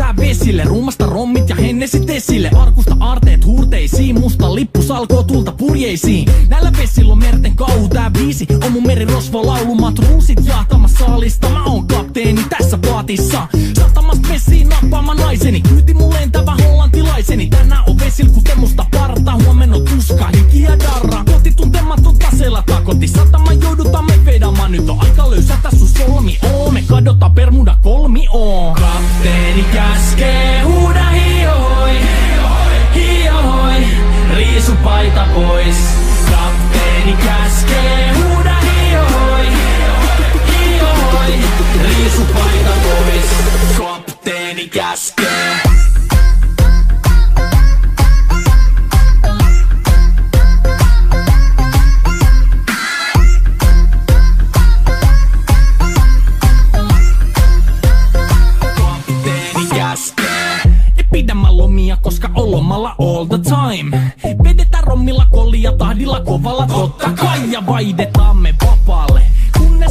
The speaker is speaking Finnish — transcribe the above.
tää vesille. Ruumasta rommit ja hennesit esille. Arkusta aarteet huurteisiin, musta lippu salkoo tulta purjeisiin. Näillä vesillä on merten kauhu, tää biisi on mun merirosvo laulu. Matruusit jahtamassa saalista, mä oon kapteeni tässä paatissa. Satamasta messiin nappaamaan naiseni, kyyti mun lentävä hollantilaiseni. Tänään on vesil kuten musta parta, huomenna on tuska, hiki ja darra. Koti tuntematon taseella takoti, satama joudutaan me vedamaan. Nyt on aika löysätä sun solmi, me kadotaan Bermuda kolmioon. Kapteeni käskee, huuda hiohoi, hiohoi, riisu paita pois. Kapteeni käskee, huuda hiohoi, hiohoi, riisu paita pois. Kapteeni käskee. Pidämä lomia, koska on lomalla all the time. Vedetään rommilla, kollia, tahdilla, kovalla totta kai. Ja vaihdetaan me vapaalle,